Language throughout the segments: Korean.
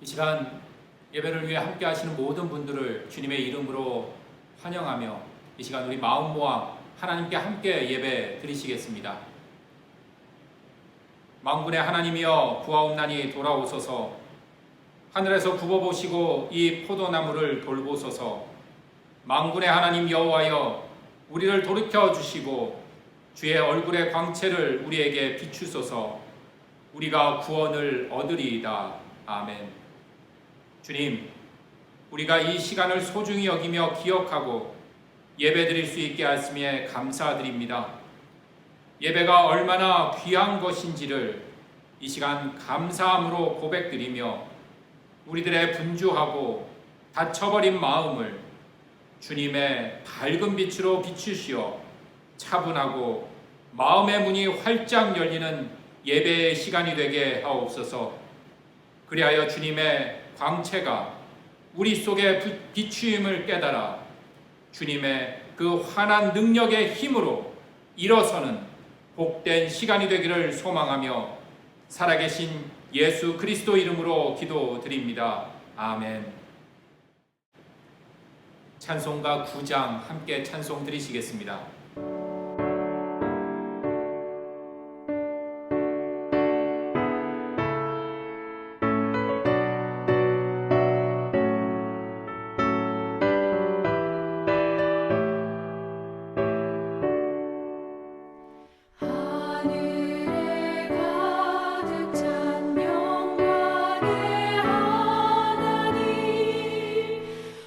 시간 예배를 위해 함께 하시는 모든 분들을 주님의 이름으로 환영하며 이 시간 우리 마음 모아 하나님께 함께 예배 드리시겠습니다. 만군의 하나님이여 구하옵나니 돌아오소서. 하늘에서 굽어보시고 이 포도나무를 돌보소서. 만군의 하나님 여호와여 우리를 돌이켜 주시고 주의 얼굴의 광채를 우리에게 비추소서. 우리가 구원을 얻으리이다. 아멘. 주님, 우리가 이 시간을 소중히 여기며 기억하고 예배드릴 수 있게 하심에 감사드립니다. 예배가 얼마나 귀한 것인지를 이 시간 감사함으로 고백드리며 우리들의 분주하고 닫혀버린 마음을 주님의 밝은 빛으로 비추시어 차분하고 마음의 문이 활짝 열리는 예배의 시간이 되게 하옵소서. 그리하여 주님의 광채가 우리 속에 비추임을 깨달아 주님의 그 환한 능력의 힘으로 일어서는 복된 시간이 되기를 소망하며 살아계신 예수 그리스도 이름으로 기도드립니다. 아멘. 찬송가 9장 함께 찬송 드리시겠습니다.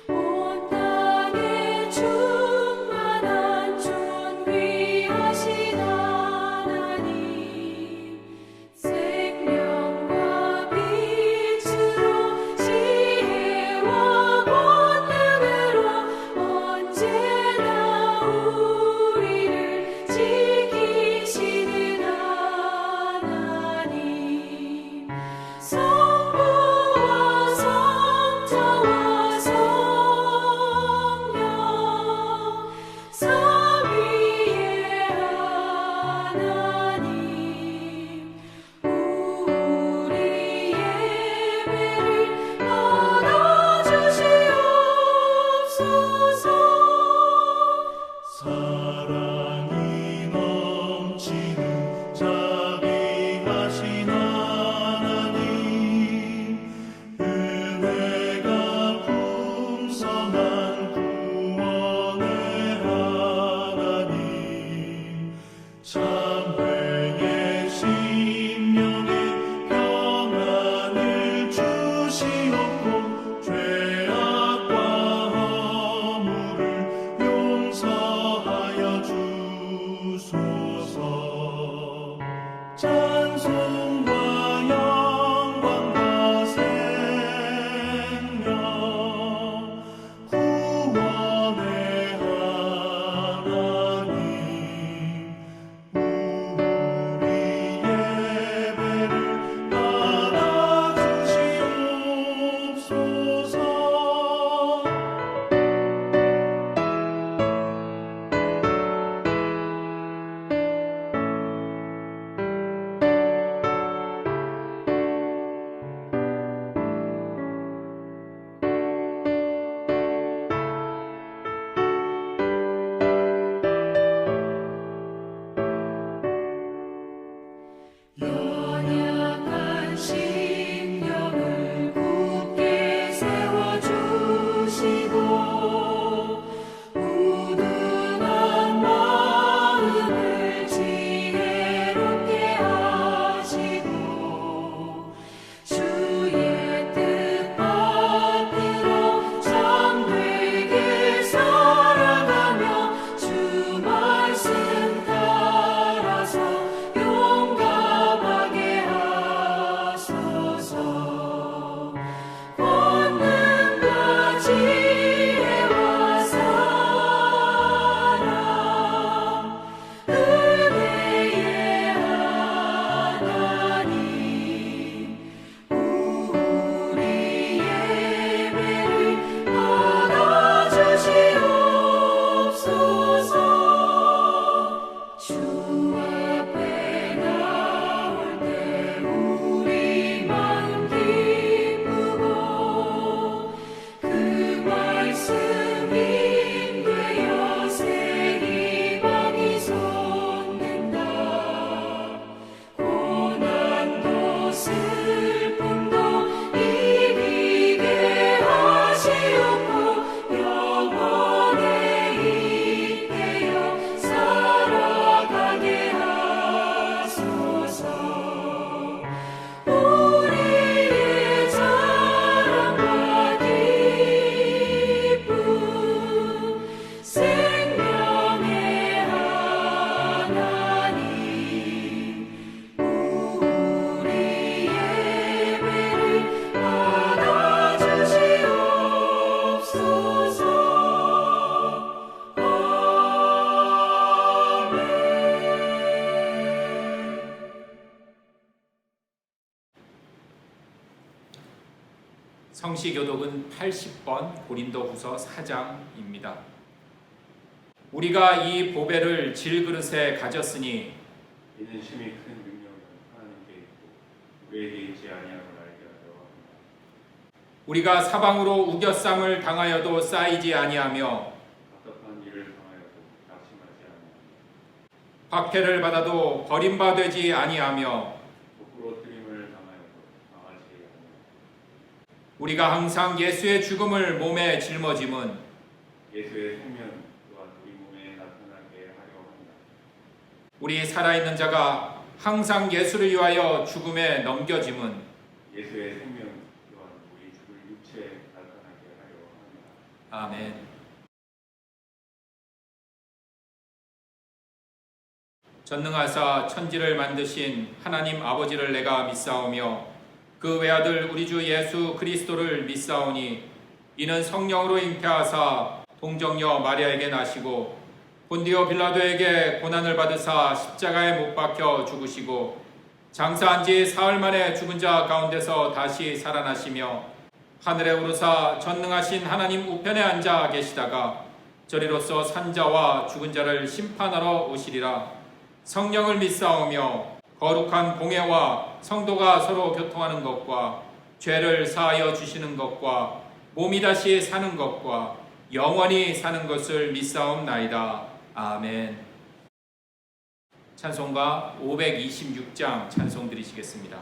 온 땅에 충만한 주 성시교독은 80번 고린도후서 4장입니다. 우리가 이 보배를 질그릇에 가졌으니 이는 심히 큰 능력은 하나님께 있고 우리에게 있지 아니함을 알게 하려 합니다. 우리가 사방으로 우겨쌈을 당하여도 쌓이지 아니하며 답답한 일을 당하여도 낙심하지 아니하며 박해를 받아도 버림받지 아니하며 부끄러뜨림을 당하여도 망하지 아니하며 우리가 항상 예수의 죽음을 몸에 짊어짐은 예수의 생명 또한 우리 몸에 나타나게 하려 합니다. 우리 살아있는 자가 항상 예수를 위하여 죽음에 넘겨짐은 예수의 생명 또한 우리 죽을 육체에 나타나게 하려 합니다. 아멘. 전능하사 천지를 만드신 하나님 아버지를 내가 믿사오며 그 외아들 우리 주 예수 그리스도를 믿사오니 이는 성령으로 잉태하사 동정녀 마리아에게 나시고 본디오 빌라도에게 고난을 받으사 십자가에 못 박혀 죽으시고 장사한 지 사흘 만에 죽은 자 가운데서 다시 살아나시며 하늘에 오르사 전능하신 하나님 우편에 앉아 계시다가 저리로서 산자와 죽은 자를 심판하러 오시리라. 성령을 믿사오며 거룩한 공회와 성도가 서로 교통하는 것과 죄를 사하여 주시는 것과 몸이 다시 사는 것과 영원히 사는 것을 믿사옵나이다. 아멘. 찬송가 526장 찬송 드리시겠습니다.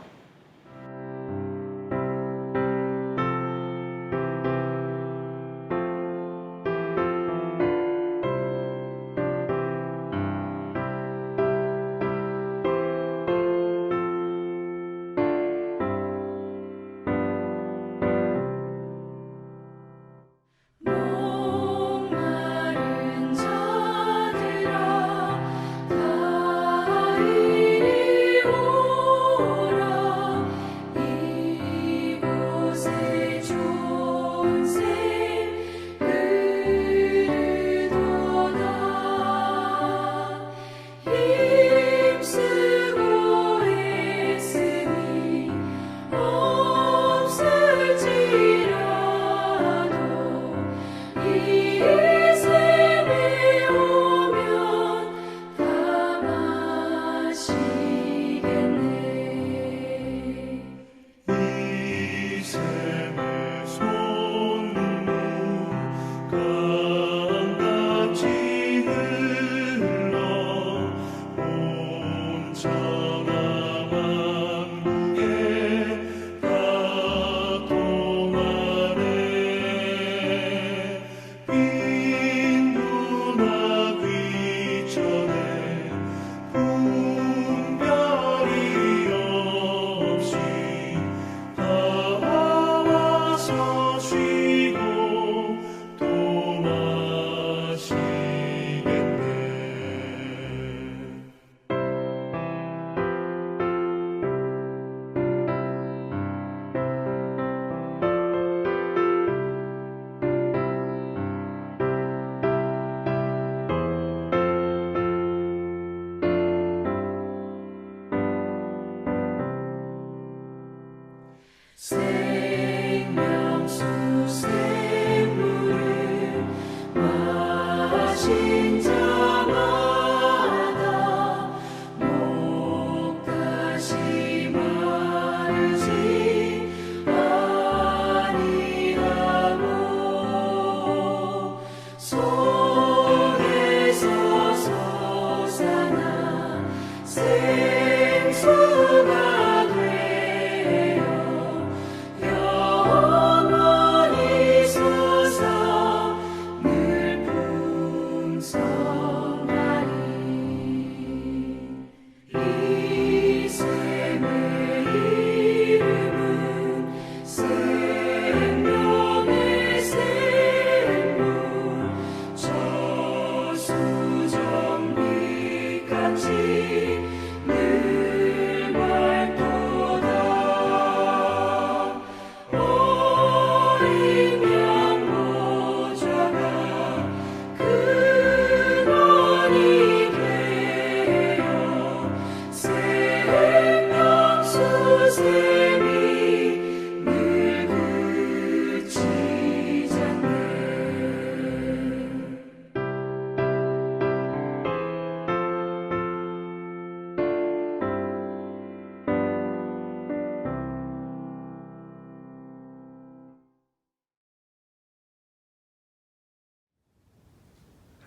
서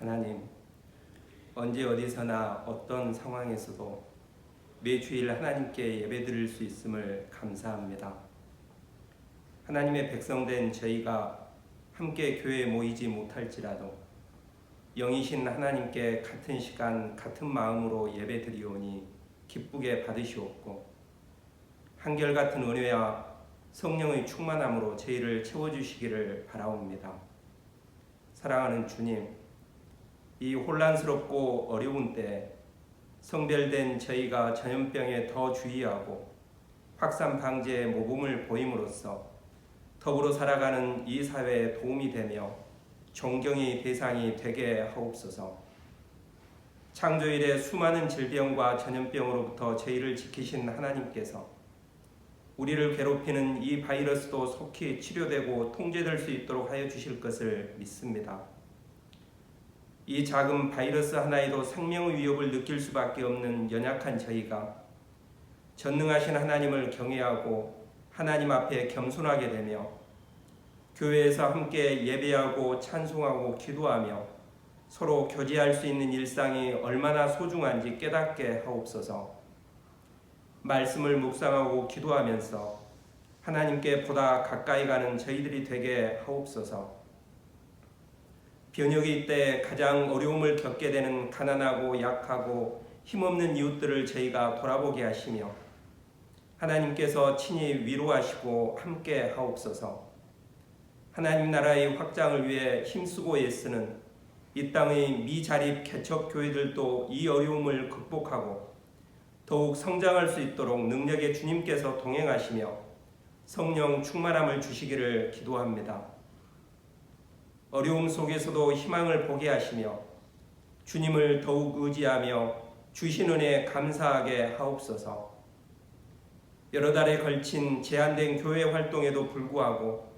하나님, 언제 어디서나 어떤 상황에서도 매주일 하나님께 예배드릴 수 있음을 감사합니다. 하나님의 백성된 저희가 함께 교회에 모이지 못할지라도 영이신 하나님께 같은 시간 같은 마음으로 예배드리오니 기쁘게 받으시옵고, 한결같은 은혜와 성령의 충만함으로 저희를 채워주시기를 바라옵니다. 사랑하는 주님, 이 혼란스럽고 어려운 때 성별된 저희가 전염병에 더 주의하고 확산 방지에 모범을 보임으로써 더불어 살아가는 이 사회에 도움이 되며 존경의 대상이 되게 하옵소서. 창조일에 수많은 질병과 전염병으로부터 저희를 지키신 하나님께서 우리를 괴롭히는 이 바이러스도 속히 치료되고 통제될 수 있도록 하여 주실 것을 믿습니다. 이 작은 바이러스 하나에도 생명의 위협을 느낄 수밖에 없는 연약한 저희가 전능하신 하나님을 경외하고 하나님 앞에 겸손하게 되며 교회에서 함께 예배하고 찬송하고 기도하며 서로 교제할 수 있는 일상이 얼마나 소중한지 깨닫게 하옵소서. 말씀을 묵상하고 기도하면서 하나님께 보다 가까이 가는 저희들이 되게 하옵소서. 변혁의 때 가장 어려움을 겪게 되는 가난하고 약하고 힘없는 이웃들을 저희가 돌아보게 하시며 하나님께서 친히 위로하시고 함께 하옵소서. 하나님 나라의 확장을 위해 힘쓰고 애쓰는 이 땅의 미자립 개척 교회들도 이 어려움을 극복하고 더욱 성장할 수 있도록 능력의 주님께서 동행하시며 성령 충만함을 주시기를 기도합니다. 어려움 속에서도 희망을 보게 하시며 주님을 더욱 의지하며 주신 은혜에 감사하게 하옵소서. 여러 달에 걸친 제한된 교회 활동에도 불구하고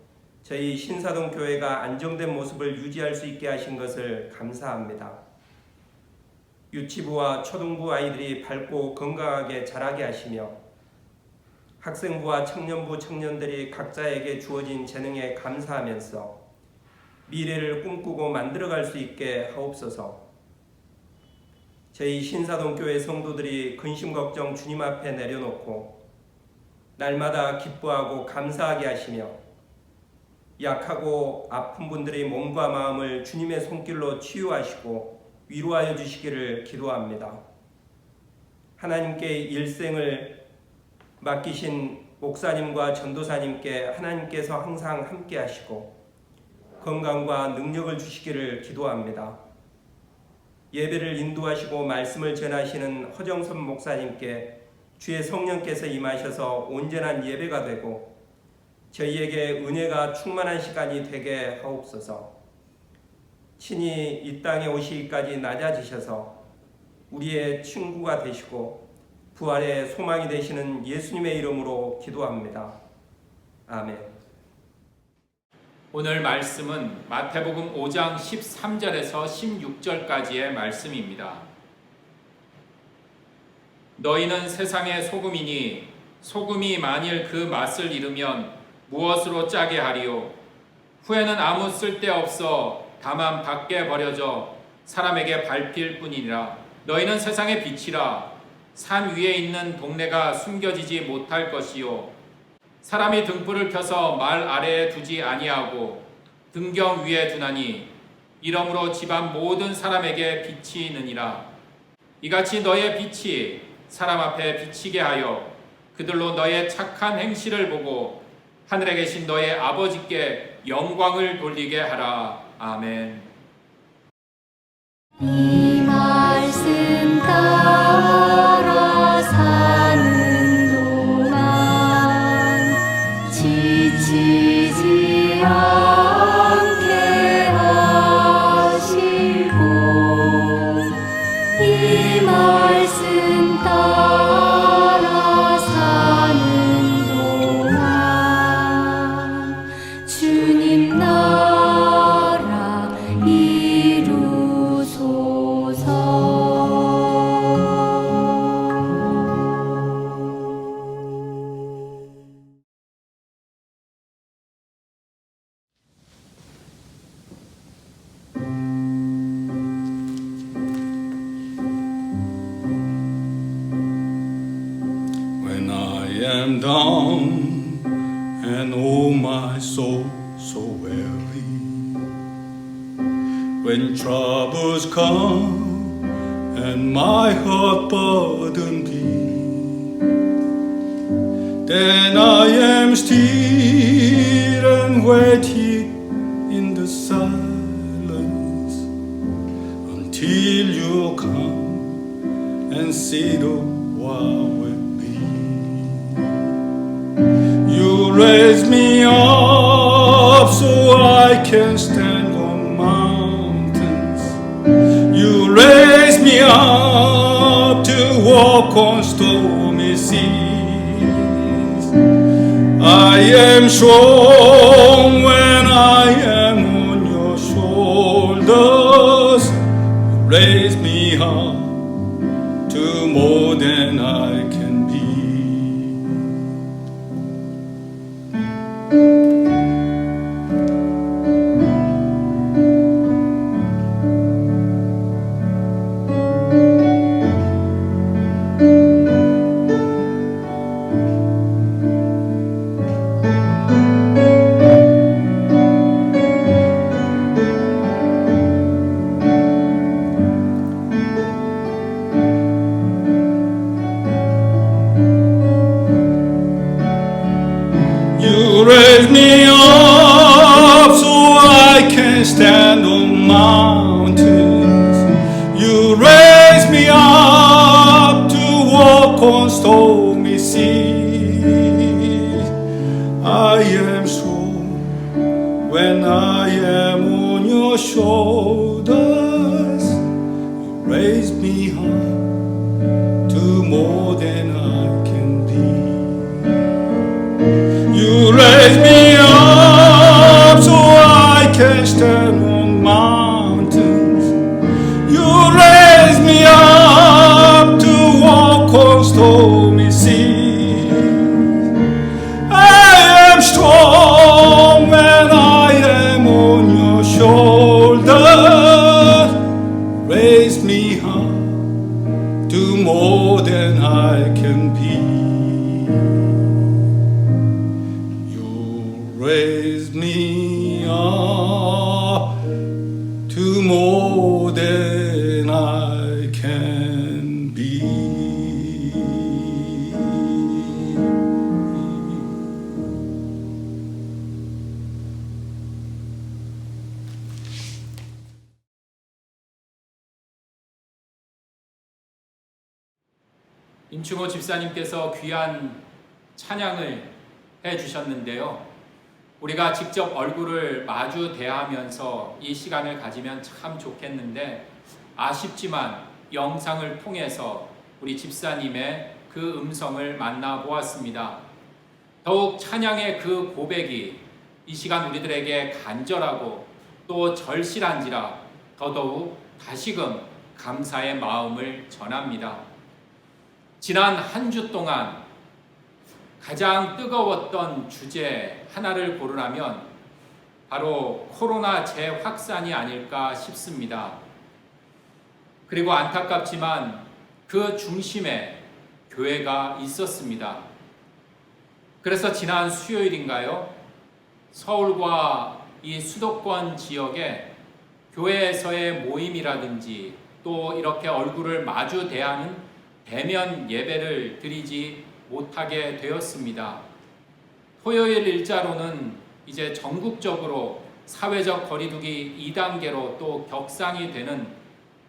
저희 신사동 교회가 안정된 모습을 유지할 수 있게 하신 것을 감사합니다. 유치부와 초등부 아이들이 밝고 건강하게 자라게 하시며 학생부와 청년부 청년들이 각자에게 주어진 재능에 감사하면서 미래를 꿈꾸고 만들어갈 수 있게 하옵소서. 저희 신사동교회 성도들이 근심 걱정 주님 앞에 내려놓고 날마다 기뻐하고 감사하게 하시며 약하고 아픈 분들의 몸과 마음을 주님의 손길로 치유하시고 위로하여 주시기를 기도합니다. 하나님께 일생을 맡기신 목사님과 전도사님께 하나님께서 항상 함께 하시고 건강과 능력을 주시기를 기도합니다. 예배를 인도하시고 말씀을 전하시는 허정선 목사님께 주의 성령께서 임하셔서 온전한 예배가 되고 저희에게 은혜가 충만한 시간이 되게 하옵소서. 친히 이 땅에 오시기까지 낮아지셔서 우리의 친구가 되시고 부활의 소망이 되시는 예수님의 이름으로 기도합니다. 아멘. 오늘 말씀은 마태복음 5장 13절에서 16절까지의 말씀입니다. 너희는 세상의 소금이니 소금이 만일 그 맛을 잃으면 무엇으로 짜게 하리요? 후에는 아무 쓸데없어 다만 밖에 버려져 사람에게 밟힐 뿐이니라. 너희는 세상의 빛이라. 산 위에 있는 동네가 숨겨지지 못할 것이요 사람이 등불을 켜서 말 아래에 두지 아니하고 등경 위에 두나니 이러므로 집안 모든 사람에게 빛이 있느니라. 이같이 너의 빛이 사람 앞에 비치게 하여 그들로 너의 착한 행실을 보고 하늘에 계신 너의 아버지께 영광을 돌리게 하라. 아멘. 이 말씀 따라 사는 동안 지치지 않게 하시고 이 말씀 따라 사는 동안 주님 나라 am down and oh my soul so weary. When troubles come and my heart burden be, then I am still and waiting in the silence until you come and sit a while with me. You raise me up so I can stand on mountains. You raise me up to walk on stormy seas. I am strong when I am on your shoulders. You raise me up to more than I can be. You raise me up so I can stand on mountains. You raise me up to walk on stormy seas. I am strong when I am on your shoulders. You raise me up to more than I can be. You raise me up so I can stand on mountains. You raise me up to walk on stormy seas. I am strong when I am on your shoulders. Raise me up to more than I can be. Raise me up to more than I can be. 임충호 집사님께서 귀한 찬양을 해주셨는데요. 우리가 직접 얼굴을 마주 대하면서 이 시간을 가지면 참 좋겠는데 아쉽지만 영상을 통해서 우리 집사님의 그 음성을 만나보았습니다. 더욱 찬양의 그 고백이 이 시간 우리들에게 간절하고 또 절실한지라 더더욱 다시금 감사의 마음을 전합니다. 지난 한 주 동안 가장 뜨거웠던 주제 하나를 고르라면 바로 코로나 재확산이 아닐까 싶습니다. 그리고 안타깝지만 그 중심에 교회가 있었습니다. 그래서 지난 수요일인가요? 서울과 이 수도권 지역에 교회에서의 모임이라든지 또 이렇게 얼굴을 마주 대하는 대면 예배를 드리지 못하게 되었습니다. 토요일 일자로는 이제 전국적으로 사회적 거리두기 2단계로 또 격상이 되는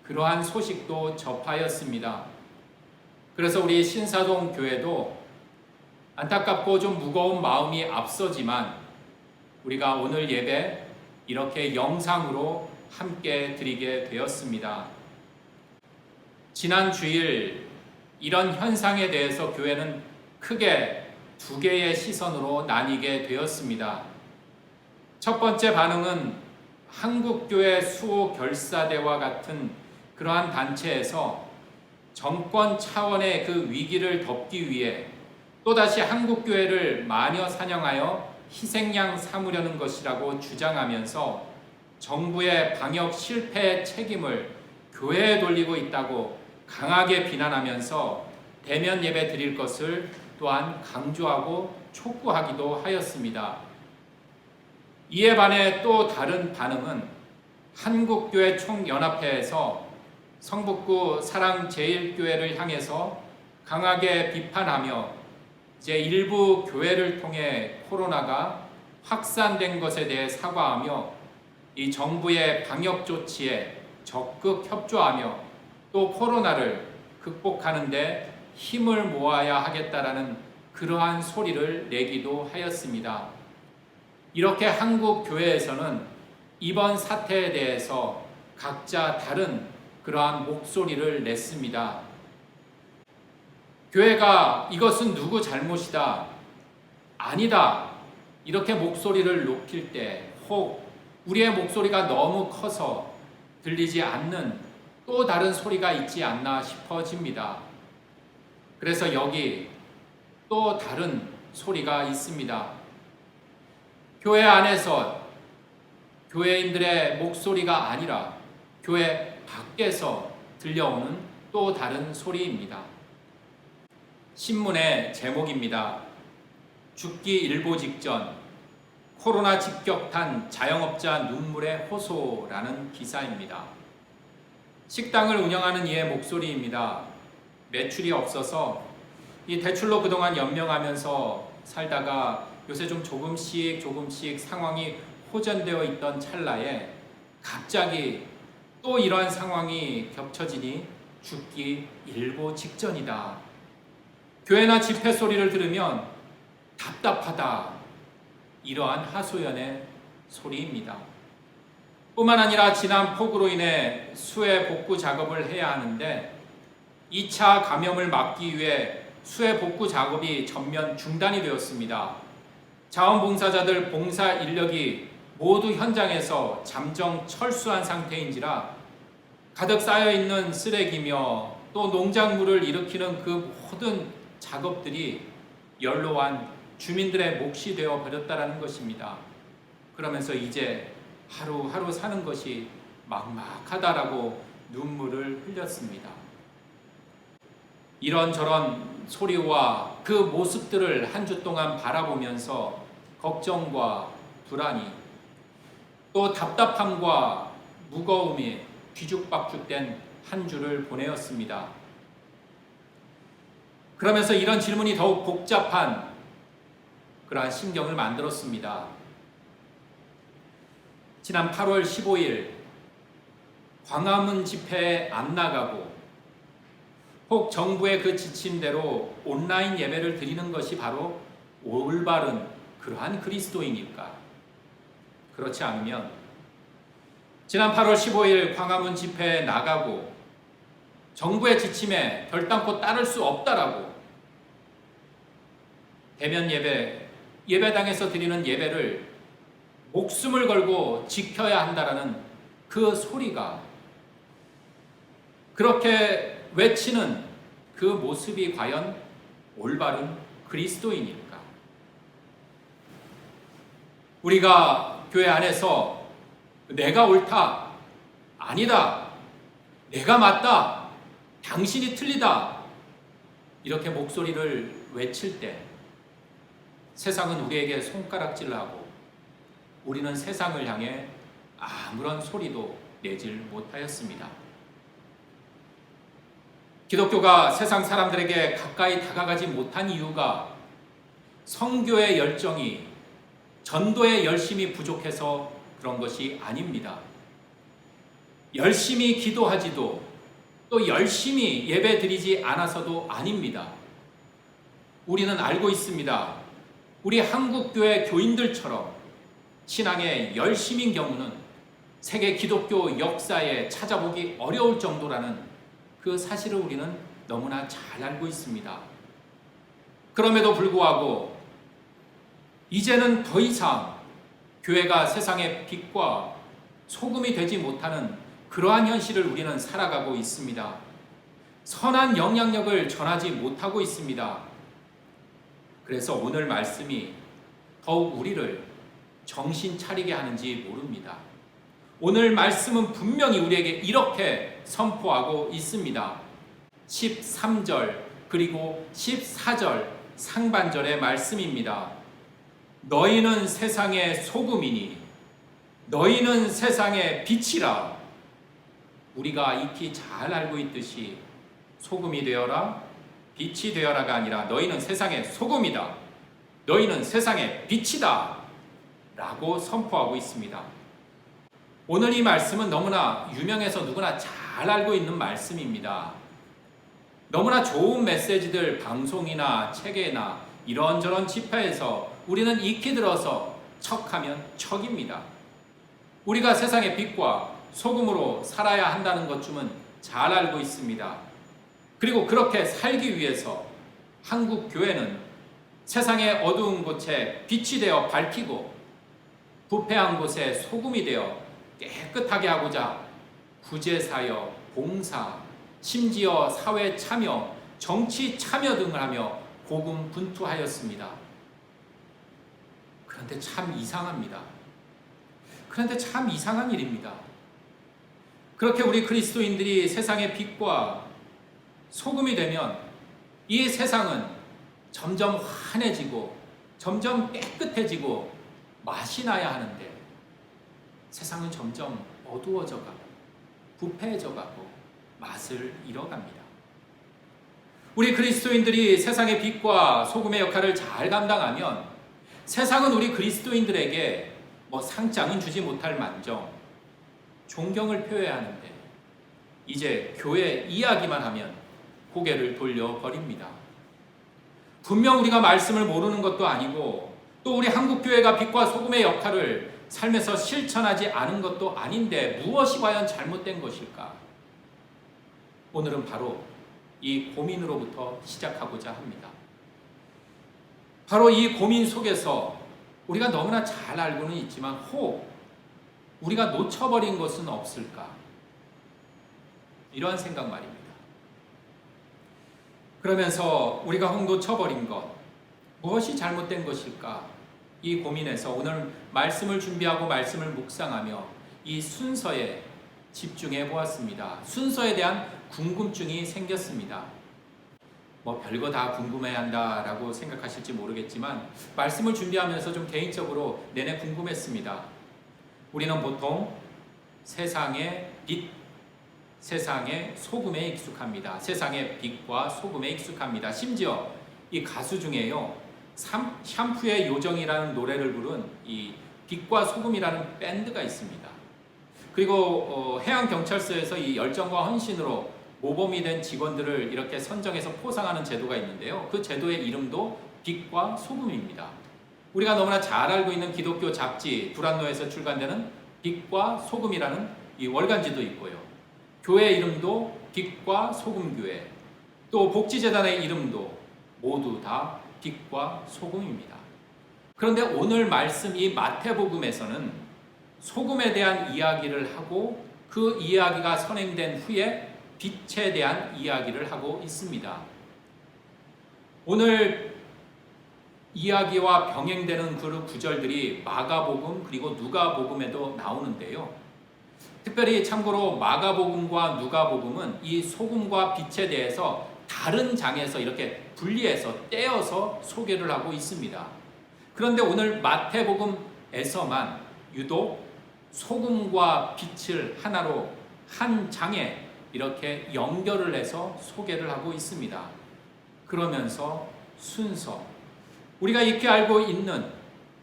그러한 소식도 접하였습니다. 그래서 우리 신사동 교회도 안타깝고 좀 무거운 마음이 앞서지만 우리가 오늘 예배 이렇게 영상으로 함께 드리게 되었습니다. 지난 주일 이런 현상에 대해서 교회는 크게 두 개의 시선으로 나뉘게 되었습니다. 첫 번째 반응은 한국교회 수호결사대와 같은 그러한 단체에서 정권 차원의 그 위기를 덮기 위해 또다시 한국교회를 마녀 사냥하여 희생양 삼으려는 것이라고 주장하면서 정부의 방역 실패의 책임을 교회에 돌리고 있다고 강하게 비난하면서 대면 예배 드릴 것을 또한 강조하고 촉구하기도 하였습니다. 이에 반해 또 다른 반응은 한국교회 총연합회에서 성북구 사랑제일교회를 향해서 강하게 비판하며 일부 교회를 통해 코로나가 확산된 것에 대해 사과하며 이 정부의 방역 조치에 적극 협조하며 또 코로나를 극복하는 데 힘을 모아야 하겠다라는 그러한 소리를 내기도 하였습니다. 이렇게 한국 교회에서는 이번 사태에 대해서 각자 다른 그러한 목소리를 냈습니다. 교회가 이것은 누구 잘못이다, 아니다 이렇게 목소리를 높일 때 혹 우리의 목소리가 너무 커서 들리지 않는 또 다른 소리가 있지 않나 싶어집니다. 그래서 여기 또 다른 소리가 있습니다. 교회 안에서 교회인들의 목소리가 아니라 교회 밖에서 들려오는 또 다른 소리입니다. 신문의 제목입니다. 죽기 일보 직전 코로나 직격탄 자영업자 눈물의 호소라는 기사입니다. 식당을 운영하는 이의 목소리입니다. 매출이 없어서 이 대출로 그동안 연명하면서 살다가 요새 좀 조금씩 상황이 호전되어 있던 찰나에 갑자기 또 이러한 상황이 겹쳐지니 죽기 일보 직전이다. 교회나 집회 소리를 들으면 답답하다. 이러한 하소연의 소리입니다. 뿐만 아니라 지난 폭우로 인해 수해 복구 작업을 해야 하는데 2차 감염을 막기 위해 수해 복구 작업이 전면 중단이 되었습니다. 자원봉사자들 봉사 인력이 모두 현장에서 잠정 철수한 상태인지라 가득 쌓여있는 쓰레기며 또 농작물을 일으키는 그 모든 작업들이 연로한 주민들의 몫이 되어 버렸다는 것입니다. 그러면서 이제 하루하루 사는 것이 막막하다라고 눈물을 흘렸습니다. 이런저런 소리와 그 모습들을 한 주 동안 바라보면서 걱정과 불안이 또 답답함과 무거움이 뒤죽박죽된 한 주를 보내었습니다. 그러면서 이런 질문이 더욱 복잡한 그러한 심경을 만들었습니다. 지난 8월 15일 광화문 집회에 안 나가고 혹 정부의 그 지침대로 온라인 예배를 드리는 것이 바로 올바른 그러한 그리스도인일까? 그렇지 않으면 지난 8월 15일 광화문 집회에 나가고 정부의 지침에 결단코 따를 수 없다라고 대면 예배당에서 드리는 예배를 목숨을 걸고 지켜야 한다라는 그 소리가 그렇게 외치는 그 모습이 과연 올바른 그리스도인일까? 우리가 교회 안에서 내가 옳다, 아니다, 내가 맞다, 당신이 틀리다 이렇게 목소리를 외칠 때 세상은 우리에게 손가락질하고 우리는 세상을 향해 아무런 소리도 내질 못하였습니다. 기독교가 세상 사람들에게 가까이 다가가지 못한 이유가 선교의 열정이 전도의 열심이 부족해서 그런 것이 아닙니다. 열심히 기도하지도 또 열심히 예배드리지 않아서도 아닙니다. 우리는 알고 있습니다. 우리 한국교회 교인들처럼 신앙에 열심인 경우는 세계 기독교 역사에 찾아보기 어려울 정도라는 그 사실을 우리는 너무나 잘 알고 있습니다. 그럼에도 불구하고 이제는 더 이상 교회가 세상의 빛과 소금이 되지 못하는 그러한 현실을 우리는 살아가고 있습니다. 선한 영향력을 전하지 못하고 있습니다. 그래서 오늘 말씀이 더욱 우리를 정신 차리게 하는지 모릅니다. 오늘 말씀은 분명히 우리에게 이렇게 선포하고 있습니다. 13절 그리고 14절 상반절의 말씀입니다. 너희는 세상의 소금이니 너희는 세상의 빛이라. 우리가 익히 잘 알고 있듯이 소금이 되어라, 빛이 되어라가 아니라 너희는 세상의 소금이다, 너희는 세상의 빛이다 라고 선포하고 있습니다. 오늘 이 말씀은 너무나 유명해서 누구나 잘 알고 있는 말씀입니다. 너무나 좋은 메시지들 방송이나 책에나 이런저런 집회에서 우리는 익히 들어서 척하면 척입니다. 우리가 세상의 빛과 소금으로 살아야 한다는 것쯤은 잘 알고 있습니다. 그리고 그렇게 살기 위해서 한국 교회는 세상의 어두운 곳에 빛이 되어 밝히고 부패한 곳에 소금이 되어 깨끗하게 하고자 구제사역, 봉사, 심지어 사회 참여, 정치 참여 등을 하며 고군분투하였습니다. 그런데 참 이상합니다. 그런데 참 이상한 일입니다. 그렇게 우리 그리스도인들이 세상의 빛과 소금이 되면 이 세상은 점점 환해지고 점점 깨끗해지고 맛이 나야 하는데 세상은 점점 어두워져 가고 부패해져 가고 맛을 잃어갑니다. 우리 그리스도인들이 세상의 빛과 소금의 역할을 잘 감당하면 세상은 우리 그리스도인들에게 상장은 주지 못할 만정 존경을 표해야 하는데 이제 교회 이야기만 하면 고개를 돌려버립니다. 분명 우리가 말씀을 모르는 것도 아니고 또 우리 한국교회가 빛과 소금의 역할을 삶에서 실천하지 않은 것도 아닌데 무엇이 과연 잘못된 것일까? 오늘은 바로 이 고민으로부터 시작하고자 합니다. 바로 이 고민 속에서 우리가 너무나 잘 알고는 있지만 혹 우리가 놓쳐버린 것은 없을까? 이러한 생각 말입니다. 그러면서 우리가 혹 놓쳐버린 것, 무엇이 잘못된 것일까? 이 고민에서 오늘 말씀을 준비하고 말씀을 묵상하며 이 순서에 집중해 보았습니다. 순서에 대한 궁금증이 생겼습니다. 별거 다 궁금해야 한다라고 생각하실지 모르겠지만 말씀을 준비하면서 좀 개인적으로 내내 궁금했습니다. 우리는 보통 세상의 빛, 세상의 소금에 익숙합니다. 세상의 빛과 소금에 익숙합니다. 심지어 이 가수 중에요, 샴푸의 요정이라는 노래를 부른 이 빛과 소금이라는 밴드가 있습니다. 그리고 해양경찰서에서 이 열정과 헌신으로 모범이 된 직원들을 이렇게 선정해서 포상하는 제도가 있는데요. 그 제도의 이름도 빛과 소금입니다. 우리가 너무나 잘 알고 있는 기독교 잡지 두란노에서 출간되는 빛과 소금이라는 이 월간지도 있고요. 교회 이름도 빛과 소금교회, 또 복지재단의 이름도 모두 다 빛과 소금입니다. 그런데 오늘 말씀 이 마태복음에서는 소금에 대한 이야기를 하고 그 이야기가 선행된 후에 빛에 대한 이야기를 하고 있습니다. 오늘 이야기와 병행되는 그 구절들이 마가복음 그리고 누가복음에도 나오는데요. 특별히 참고로 마가복음과 누가복음은 이 소금과 빛에 대해서 다른 장에서 이렇게 분리해서 떼어서 소개를 하고 있습니다. 그런데 오늘 마태복음에서만 유독 소금과 빛을 하나로 한 장에 이렇게 연결을 해서 소개를 하고 있습니다. 그러면서 순서, 우리가 익히 알고 있는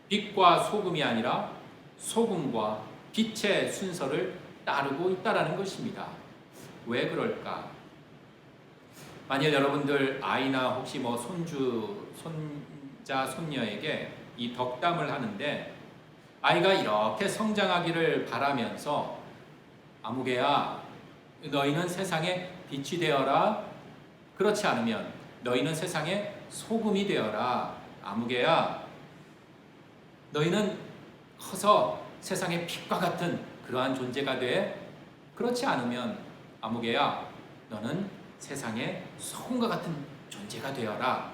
빛과 소금이 아니라 소금과 빛의 순서를 따르고 있다는 것입니다. 왜 그럴까? 만일 여러분들 아이나 혹시 손주, 손자, 손녀에게 이 덕담을 하는데 아이가 이렇게 성장하기를 바라면서 아무개야 너희는 세상에 빛이 되어라, 그렇지 않으면 너희는 세상에 소금이 되어라, 아무개야 너희는 커서 세상의 빛과 같은 그러한 존재가 돼, 그렇지 않으면 아무개야 너는 세상의 소금과 같은 존재가 되어라.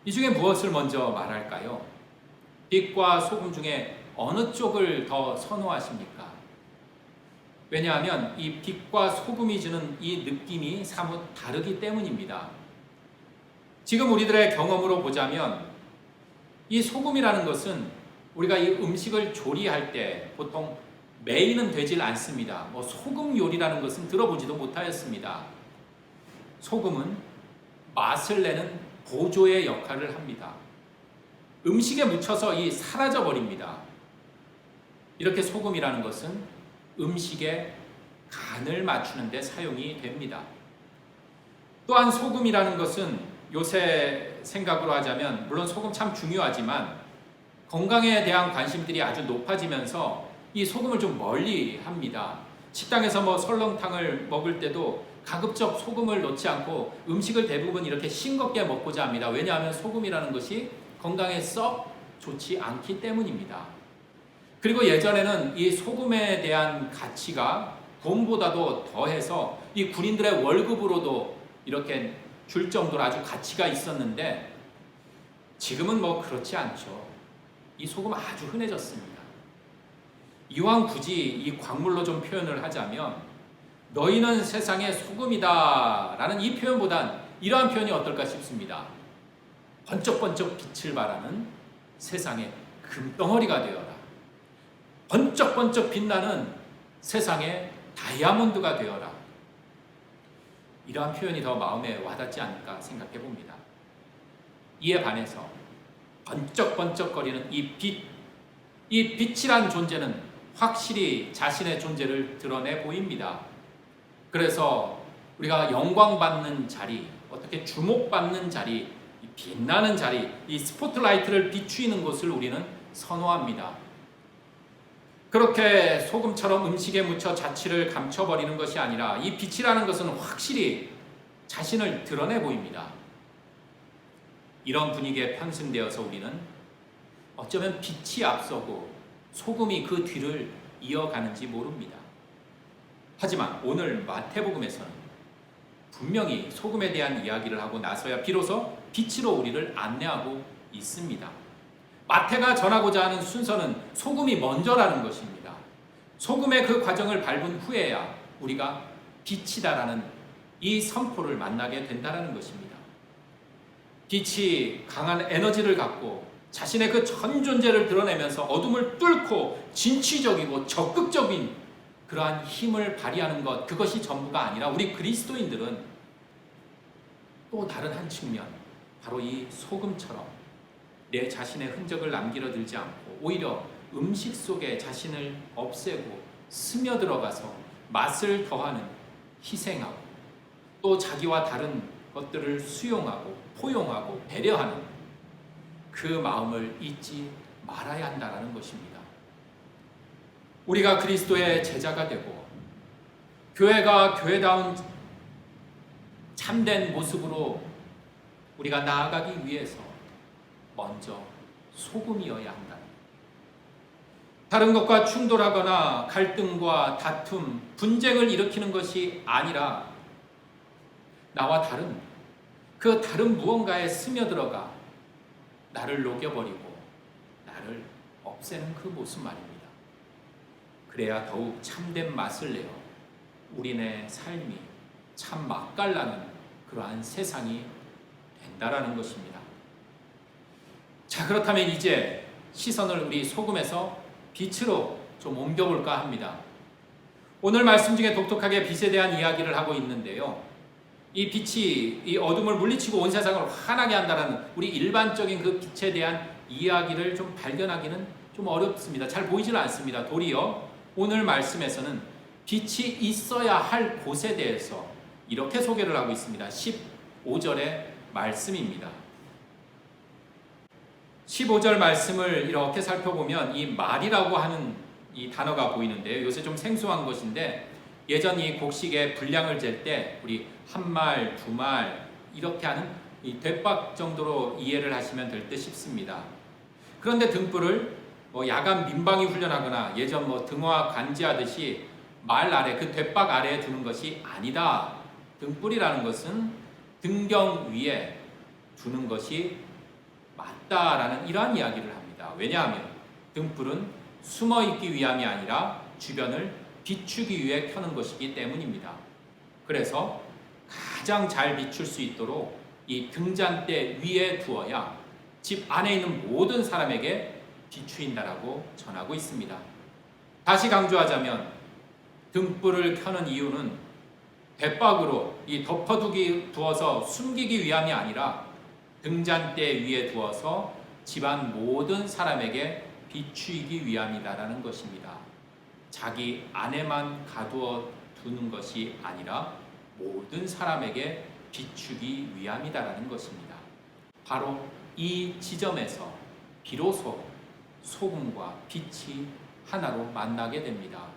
이 중에 무엇을 먼저 말할까요? 빛과 소금 중에 어느 쪽을 더 선호하십니까? 왜냐하면 이 빛과 소금이 주는 이 느낌이 사뭇 다르기 때문입니다. 지금 우리들의 경험으로 보자면 이 소금이라는 것은 우리가 이 음식을 조리할 때 보통 메인은 되질 않습니다. 소금 요리라는 것은 들어보지도 못하였습니다. 소금은 맛을 내는 보조의 역할을 합니다. 음식에 묻혀서 사라져 버립니다. 이렇게 소금이라는 것은 음식에 간을 맞추는 데 사용이 됩니다. 또한 소금이라는 것은 요새 생각으로 하자면 물론 소금 참 중요하지만 건강에 대한 관심들이 아주 높아지면서 이 소금을 좀 멀리 합니다. 식당에서 설렁탕을 먹을 때도 가급적 소금을 넣지 않고 음식을 대부분 이렇게 싱겁게 먹고자 합니다. 왜냐하면 소금이라는 것이 건강에 썩 좋지 않기 때문입니다. 그리고 예전에는 이 소금에 대한 가치가 돈보다도 더해서 이 군인들의 월급으로도 이렇게 줄 정도로 아주 가치가 있었는데 지금은 그렇지 않죠. 이 소금 아주 흔해졌습니다. 이왕 굳이 이 광물로 좀 표현을 하자면 너희는 세상의 소금이다 라는 이 표현보단 이러한 표현이 어떨까 싶습니다. 번쩍번쩍 빛을 발하는 세상의 금덩어리가 되어라. 번쩍번쩍 빛나는 세상의 다이아몬드가 되어라. 이러한 표현이 더 마음에 와닿지 않을까 생각해 봅니다. 이에 반해서 번쩍번쩍거리는 이 빛, 이 빛이란 존재는 확실히 자신의 존재를 드러내 보입니다. 그래서 우리가 영광받는 자리, 어떻게 주목받는 자리, 이 빛나는 자리, 이 스포트라이트를 비추이는 곳을 우리는 선호합니다. 그렇게 소금처럼 음식에 묻혀 자취를 감춰버리는 것이 아니라 이 빛이라는 것은 확실히 자신을 드러내 보입니다. 이런 분위기에 편승되어서 우리는 어쩌면 빛이 앞서고 소금이 그 뒤를 이어가는지 모릅니다. 하지만 오늘 마태복음에서는 분명히 소금에 대한 이야기를 하고 나서야 비로소 빛으로 우리를 안내하고 있습니다. 마태가 전하고자 하는 순서는 소금이 먼저라는 것입니다. 소금의 그 과정을 밟은 후에야 우리가 빛이다라는 이 선포를 만나게 된다는 것입니다. 빛이 강한 에너지를 갖고 자신의 그 전 존재를 드러내면서 어둠을 뚫고 진취적이고 적극적인 그러한 힘을 발휘하는 것, 그것이 전부가 아니라 우리 그리스도인들은 또 다른 한 측면, 바로 이 소금처럼 내 자신의 흔적을 남기려 들지 않고 오히려 음식 속에 자신을 없애고 스며들어가서 맛을 더하는, 희생하고 또 자기와 다른 것들을 수용하고 포용하고 배려하는 그 마음을 잊지 말아야 한다는 것입니다. 우리가 그리스도의 제자가 되고 교회가 교회다운 참된 모습으로 우리가 나아가기 위해서 먼저 소금이어야 한다. 다른 것과 충돌하거나 갈등과 다툼, 분쟁을 일으키는 것이 아니라 나와 다른 그 다른 무언가에 스며들어가 나를 녹여버리고 나를 없애는 그 모습 말입니다. 그래야 더욱 참된 맛을 내어 우리네 삶이 참 맛깔나는 그러한 세상이 된다라는 것입니다. 자, 그렇다면 이제 시선을 우리 소금에서 빛으로 좀 옮겨볼까 합니다. 오늘 말씀 중에 독특하게 빛에 대한 이야기를 하고 있는데요. 이 빛이 이 어둠을 물리치고 온 세상을 환하게 한다는 우리 일반적인 그 빛에 대한 이야기를 좀 발견하기는 좀 어렵습니다. 잘 보이질 않습니다. 도리어 오늘 말씀에서는 빛이 있어야 할 곳에 대해서 이렇게 소개를 하고 있습니다. 15절의 말씀입니다. 15절 말씀을 이렇게 살펴보면 이 말이라고 하는 이 단어가 보이는데요. 요새 좀 생소한 것인데 예전 이 곡식의 분량을 잴 때 우리 한 말, 두 말 이렇게 하는 이 대박 정도로 이해를 하시면 될 듯 싶습니다. 그런데 등불을 야간 민방위 훈련하거나 예전 등화 관지하듯이 말 아래 그 대박 아래에 두는 것이 아니다. 등불이라는 것은 등경 위에 두는 것이 맞다라는 이러한 이야기를 합니다. 왜냐하면 등불은 숨어 있기 위함이 아니라 주변을 비추기 위해 켜는 것이기 때문입니다. 그래서 가장 잘 비출 수 있도록 이 등잔대 위에 두어야 집 안에 있는 모든 사람에게 비추인다라고 전하고 있습니다. 다시 강조하자면 등불을 켜는 이유는 대박으로 이 덮어두기 두어서 숨기기 위함이 아니라 등잔대 위에 두어서 집안 모든 사람에게 비추이기 위함이다라는 것입니다. 자기 안에만 가두어 두는 것이 아니라 모든 사람에게 비추기 위함이다라는 것입니다. 바로 이 지점에서 비로소 소금과 빛이 하나로 만나게 됩니다.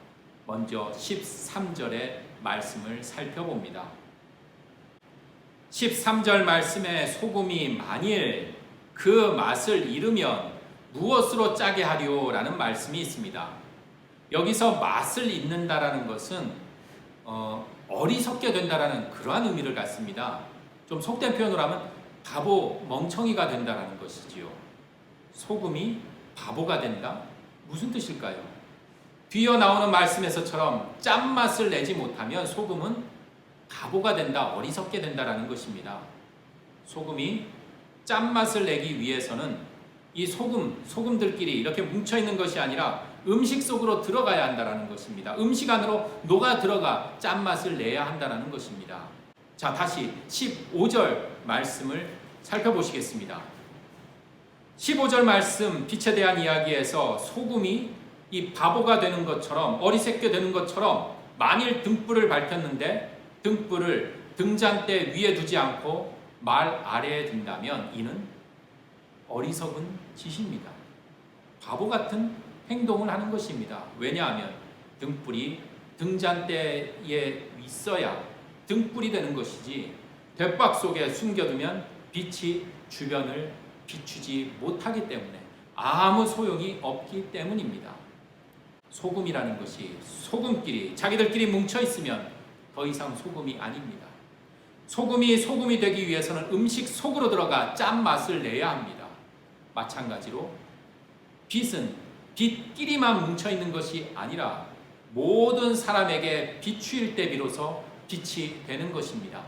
먼저 13절의 말씀을 살펴봅니다. 13절 말씀에 소금이 만일 그 맛을 잃으면 무엇으로 짜게 하리오? 라는 말씀이 있습니다. 여기서 맛을 잃는다라는 것은 어리석게 된다라는 그러한 의미를 갖습니다. 좀 속된 표현으로 하면 바보, 멍청이가 된다라는 것이지요. 소금이 바보가 된다? 무슨 뜻일까요? 뒤어 나오는 말씀에서처럼 짠맛을 내지 못하면 소금은 바보가 된다, 어리석게 된다라는 것입니다. 소금이 짠맛을 내기 위해서는 이 소금들끼리 이렇게 뭉쳐있는 것이 아니라 음식 속으로 들어가야 한다는 것입니다. 음식 안으로 녹아 들어가 짠맛을 내야 한다는 것입니다. 자, 다시 15절 말씀을 살펴보시겠습니다. 15절 말씀 빛에 대한 이야기에서 소금이 이 바보가 되는 것처럼 어리석게 되는 것처럼 만일 등불을 밝혔는데 등불을 등잔대 위에 두지 않고 말 아래에 둔다면 이는 어리석은 짓입니다. 바보 같은 행동을 하는 것입니다. 왜냐하면 등불이 등잔대에 있어야 등불이 되는 것이지 대박 속에 숨겨두면 빛이 주변을 비추지 못하기 때문에 아무 소용이 없기 때문입니다. 소금이라는 것이 소금끼리 자기들끼리 뭉쳐 있으면 더 이상 소금이 아닙니다. 소금이 되기 위해서는 음식 속으로 들어가 짠맛을 내야 합니다. 마찬가지로 빛은 빛끼리만 뭉쳐있는 것이 아니라 모든 사람에게 비추일 때 비로소 빛이 되는 것입니다.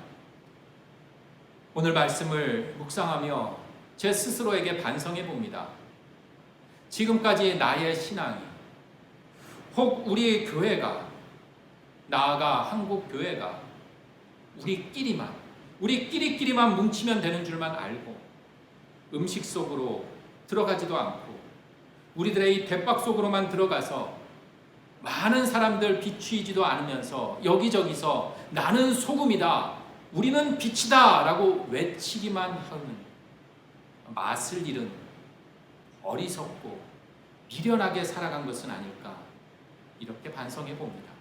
오늘 말씀을 묵상하며 제 스스로에게 반성해 봅니다. 지금까지 나의 신앙이 혹 우리 교회가 나아가 한국 교회가 우리끼리만 뭉치면 되는 줄만 알고 음식 속으로 들어가지도 않고 우리들의 이 대박 속으로만 들어가서 많은 사람들 비추이지도 않으면서 여기저기서 나는 소금이다, 우리는 빛이다 라고 외치기만 하는 맛을 잃은 어리석고 미련하게 살아간 것은 아닐까 이렇게 반성해 봅니다.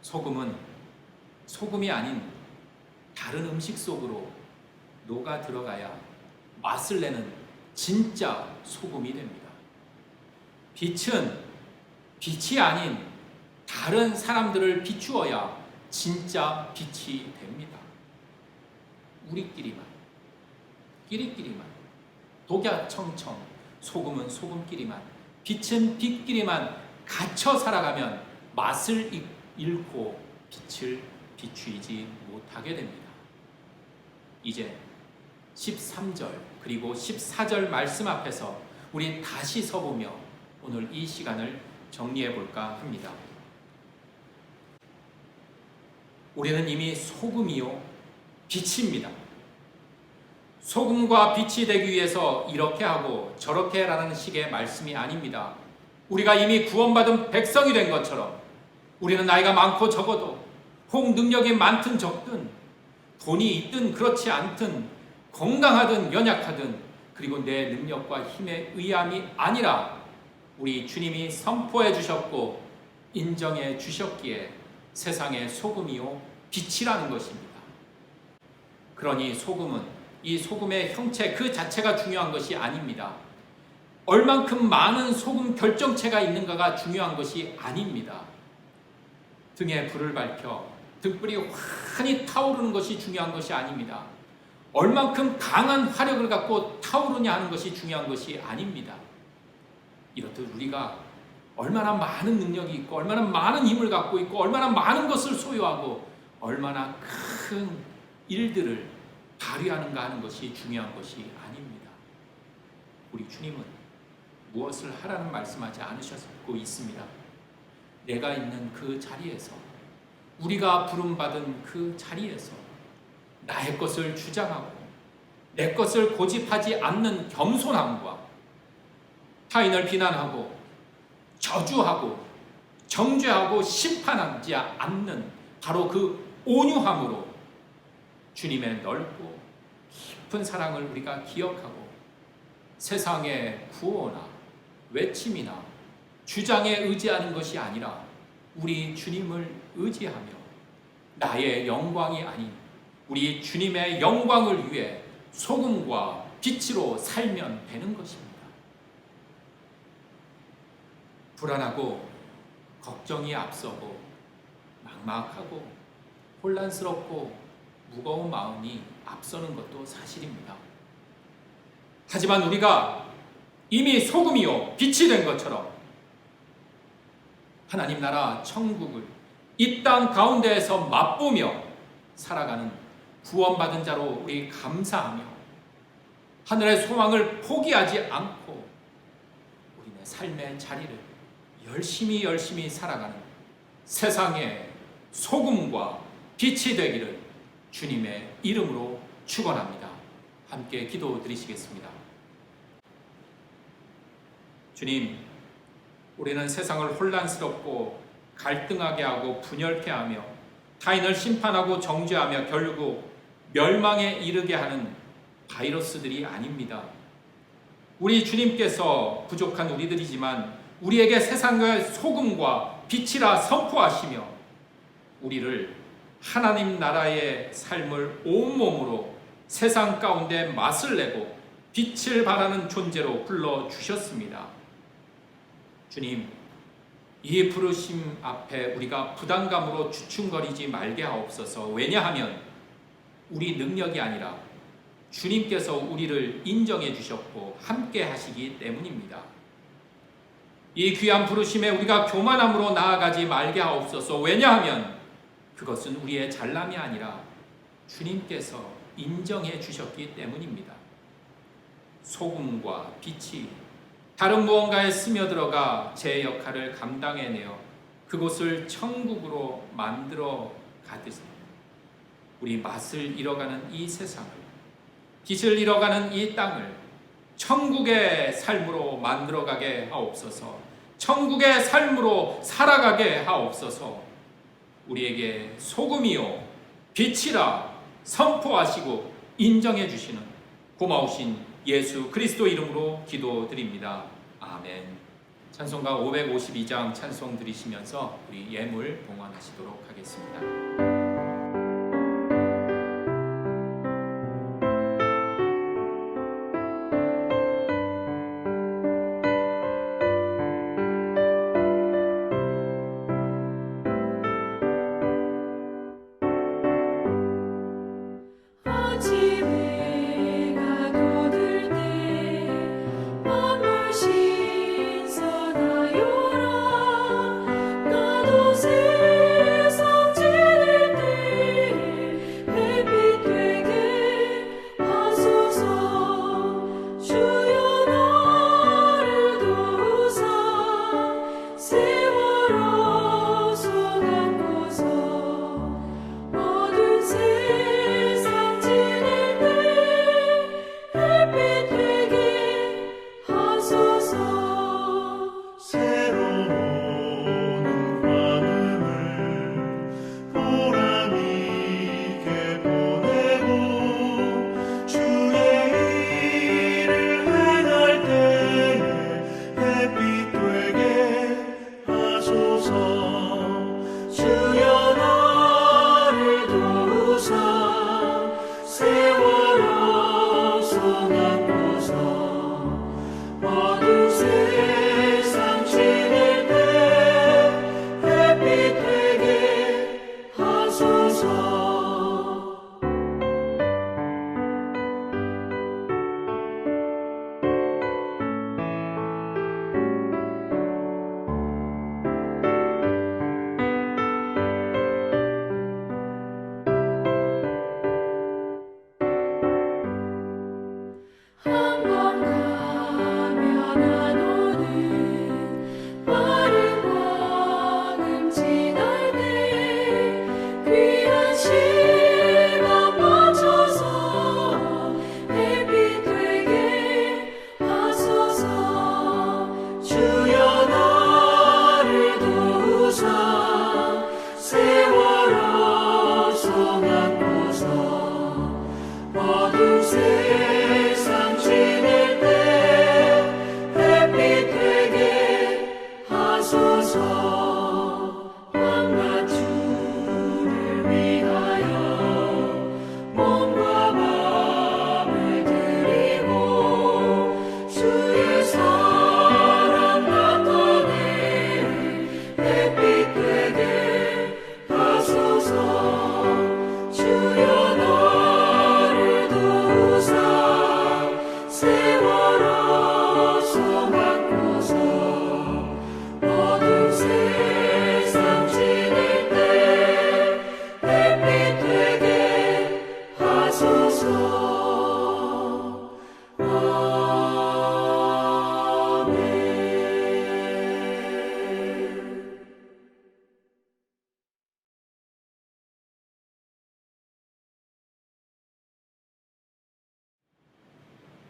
소금은 소금이 아닌 다른 음식 속으로 녹아 들어가야 맛을 내는 진짜 소금이 됩니다. 빛은 빛이 아닌 다른 사람들을 비추어야 진짜 빛이 됩니다. 우리끼리만, 끼리끼리만, 독야청청, 소금은 소금끼리만, 빛은 빛끼리만 갇혀 살아가면 맛을 잃고 빛을 비추이지 못하게 됩니다. 이제 13절 그리고 14절 말씀 앞에서 우리 다시 서보며 오늘 이 시간을 정리해 볼까 합니다. 우리는 이미 소금이요 빛입니다. 소금과 빛이 되기 위해서 이렇게 하고 저렇게 라는 식의 말씀이 아닙니다. 우리가 이미 구원받은 백성이 된 것처럼 우리는 나이가 많고 적어도 혹 능력이 많든 적든 돈이 있든 그렇지 않든 건강하든 연약하든 그리고 내 능력과 힘에 의함이 아니라 우리 주님이 선포해 주셨고 인정해 주셨기에 세상의 소금이요 빛이라는 것입니다. 그러니 소금은 이 소금의 형체 그 자체가 중요한 것이 아닙니다. 얼만큼 많은 소금 결정체가 있는가가 중요한 것이 아닙니다. 등에 불을 밝혀 등불이 환히 타오르는 것이 중요한 것이 아닙니다. 얼만큼 강한 화력을 갖고 타오르냐 하는 것이 중요한 것이 아닙니다. 이렇듯 우리가 얼마나 많은 능력이 있고 얼마나 많은 힘을 갖고 있고 얼마나 많은 것을 소유하고 얼마나 큰 일들을 발휘하는가 하는 것이 중요한 것이 아닙니다. 우리 주님은 무엇을 하라는 말씀하지 않으셨고 있습니다. 내가 있는 그 자리에서, 우리가 부름받은 그 자리에서 나의 것을 주장하고 내 것을 고집하지 않는 겸손함과 타인을 비난하고 저주하고 정죄하고 심판하지 않는 바로 그 온유함으로 주님의 넓고 깊은 사랑을 우리가 기억하고 세상의 구호나 외침이나 주장에 의지하는 것이 아니라 우리 주님을 의지하며 나의 영광이 아닌 우리 주님의 영광을 위해 소금과 빛으로 살면 되는 것입니다. 불안하고 걱정이 앞서고 막막하고 혼란스럽고 무거운 마음이 앞서는 것도 사실입니다. 하지만 우리가 이미 소금이요 빛이 된 것처럼 하나님 나라 천국을 이 땅 가운데에서 맛보며 살아가는 구원받은 자로 우리 감사하며 하늘의 소망을 포기하지 않고 우리의 삶의 자리를 열심히 살아가는 세상의 소금과 빛이 되기를 주님의 이름으로 축원합니다. 함께 기도드리시겠습니다. 주님, 우리는 세상을 혼란스럽고 갈등하게 하고 분열케 하며 타인을 심판하고 정죄하며 결국 멸망에 이르게 하는 바이러스들이 아닙니다. 우리 주님께서 부족한 우리들이지만 우리에게 세상의 소금과 빛이라 선포하시며 우리를 하나님 나라의 삶을 온몸으로 세상 가운데 맛을 내고 빛을 발하는 존재로 불러주셨습니다. 주님, 이 부르심 앞에 우리가 부담감으로 주춤거리지 말게 하옵소서. 왜냐하면 우리 능력이 아니라 주님께서 우리를 인정해 주셨고 함께 하시기 때문입니다. 이 귀한 부르심에 우리가 교만함으로 나아가지 말게 하옵소서. 왜냐하면 그것은 우리의 잘남이 아니라 주님께서 인정해 주셨기 때문입니다. 소금과 빛이 다른 무언가에 스며들어가 제 역할을 감당해내어 그곳을 천국으로 만들어 가듯이 우리 맛을 잃어가는 이 세상을, 빛을 잃어가는 이 땅을 천국의 삶으로 만들어가게 하옵소서. 천국의 삶으로 살아가게 하옵소서. 우리에게 소금이요 빛이라 선포하시고 인정해 주시는 고마우신 예수 그리스도 이름으로 기도드립니다. 아멘. 찬송가 552장 찬송 드리시면서 우리 예물 봉헌하시도록 하겠습니다. 세상 죄를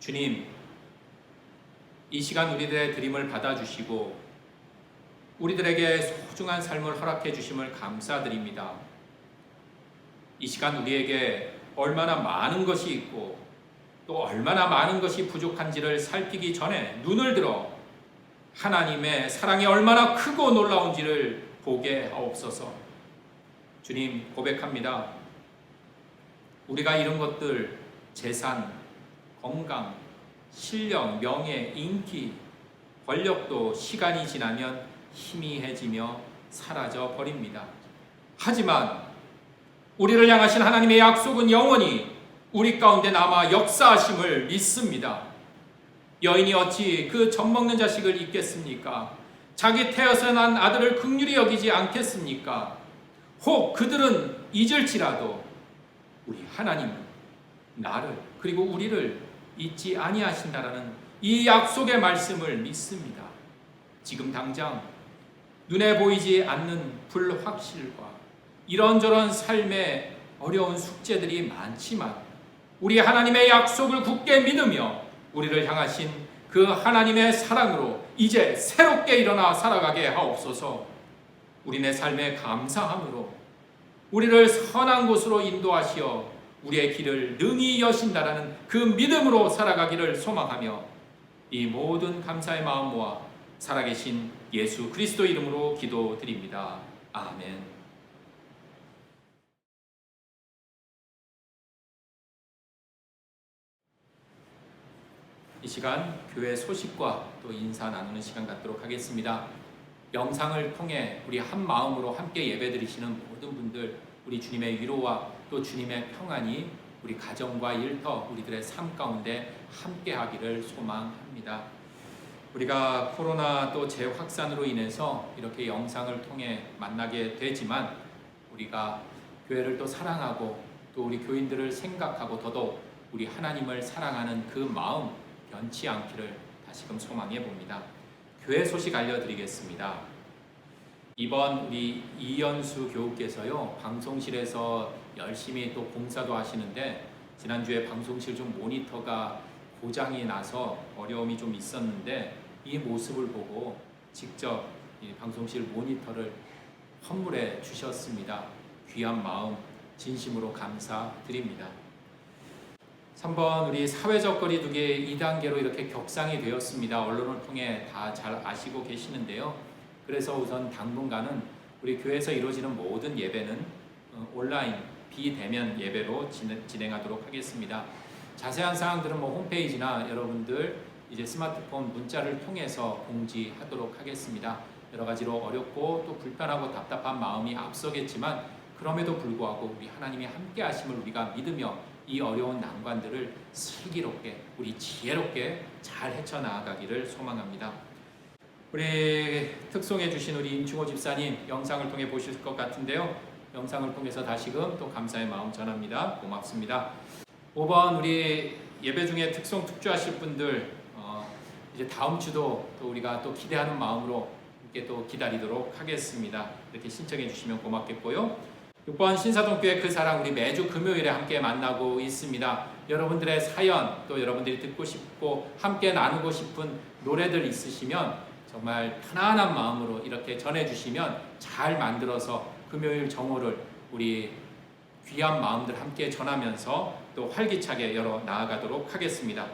주님, 이 시간 우리들의 드림을 받아주시고 우리들에게 소중한 삶을 허락해 주심을 감사드립니다. 이 시간 우리에게 얼마나 많은 것이 있고 또 얼마나 많은 것이 부족한지를 살피기 전에 눈을 들어 하나님의 사랑이 얼마나 크고 놀라운지를 보게 하옵소서. 주님, 고백합니다. 우리가 이런 것들, 재산, 건강, 실력, 명예, 인기, 권력도 시간이 지나면 희미해지며 사라져 버립니다. 하지만 우리를 향하신 하나님의 약속은 영원히 우리 가운데 남아 역사하심을 믿습니다. 여인이 어찌 그 젖먹는 자식을 잊겠습니까? 자기 태어서 난 아들을 긍휼히 여기지 않겠습니까? 혹 그들은 잊을지라도 우리 하나님은 나를 그리고 우리를 잊지 아니하신다라는 이 약속의 말씀을 믿습니다. 지금 당장 눈에 보이지 않는 불확실과 이런저런 삶의 어려운 숙제들이 많지만 우리 하나님의 약속을 굳게 믿으며 우리를 향하신 그 하나님의 사랑으로 이제 새롭게 일어나 살아가게 하옵소서. 우리네 삶에 감사함으로 우리를 선한 곳으로 인도하시어 우리의 길을 능히 여신다라는 그 믿음으로 살아가기를 소망하며 이 모든 감사의 마음 모아 살아계신 예수 그리스도 이름으로 기도드립니다. 아멘. 이 시간 교회 소식과 또 인사 나누는 시간 갖도록 하겠습니다. 영상을 통해 우리 한 마음으로 함께 예배드리시는 모든 분들, 우리 주님의 위로와 또 주님의 평안이 우리 가정과 일터, 우리들의 삶 가운데 함께 하기를 소망합니다. 우리가 코로나 또 재확산으로 인해서 이렇게 영상을 통해 만나게 되지만 우리가 교회를 또 사랑하고 또 우리 교인들을 생각하고 더더욱 우리 하나님을 사랑하는 그 마음 변치 않기를 다시금 소망해 봅니다. 교회 소식 알려드리겠습니다. 이번 우리 이연수 교우께서요, 방송실에서 열심히 또 공사도 하시는데 지난주에 방송실 좀 모니터가 고장이 나서 어려움이 좀 있었는데 이 모습을 보고 직접 이 방송실 모니터를 선물해 주셨습니다. 귀한 마음 진심으로 감사드립니다. 3번 우리 사회적 거리두기 2단계로 이렇게 격상이 되었습니다. 언론을 통해 다 잘 아시고 계시는데요. 그래서 우선 당분간은 우리 교회에서 이루어지는 모든 예배는 온라인 비대면 예배로 진행하도록 하겠습니다. 자세한 사항들은 홈페이지나 여러분들 이제 스마트폰 문자를 통해서 공지하도록 하겠습니다. 여러 가지로 어렵고 또 불편하고 답답한 마음이 앞서겠지만 그럼에도 불구하고 우리 하나님이 함께 하심을 우리가 믿으며 이 어려운 난관들을 슬기롭게 우리 지혜롭게 잘 헤쳐나가기를 소망합니다. 우리 특송해 주신 우리 임충호 집사님 영상을 통해 보실 것 같은데요. 영상을 통해서 다시금 또 감사의 마음 전합니다. 고맙습니다. 5번 우리 예배 중에 특송 특주하실 분들 이제 다음 주도 또 우리가 또 기대하는 마음으로 함께 또 기다리도록 하겠습니다. 이렇게 신청해 주시면 고맙겠고요. 6번 신사동교회 그 사랑 우리 매주 금요일에 함께 만나고 있습니다. 여러분들의 사연 또 여러분들이 듣고 싶고 함께 나누고 싶은 노래들 있으시면 정말 편안한 마음으로 이렇게 전해주시면 잘 만들어서 금요일 정오를 우리 귀한 마음들 함께 전하면서 또 활기차게 열어 나아가도록 하겠습니다.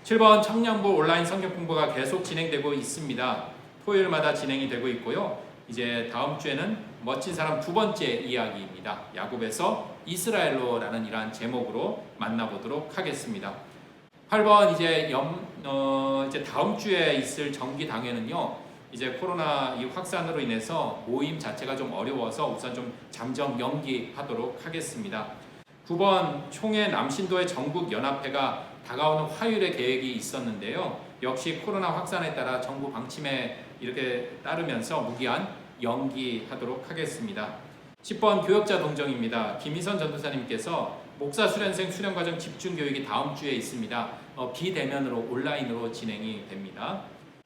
7번 청년부 온라인 성경 공부가 계속 진행되고 있습니다. 토요일마다 진행이 되고 있고요. 이제 다음 주에는 멋진 사람 두 번째 이야기입니다. 야곱에서 이스라엘로라는 이러한 제목으로 만나보도록 하겠습니다. 8번 이제 다음 주에 있을 정기 당회는요. 이제 코로나 이 확산으로 인해서 모임 자체가 좀 어려워서 우선 좀 잠정 연기하도록 하겠습니다. 9번 총회 남신도의 전국 연합회가 다가오는 화요일에 계획이 있었는데요. 역시 코로나 확산에 따라 정부 방침에 이렇게 따르면서 무기한 연기하도록 하겠습니다. 10번 교역자 동정입니다. 김희선 전도사님께서 목사 수련생 수련과정 집중교육이 다음 주에 있습니다. 비대면으로 온라인으로 진행이 됩니다.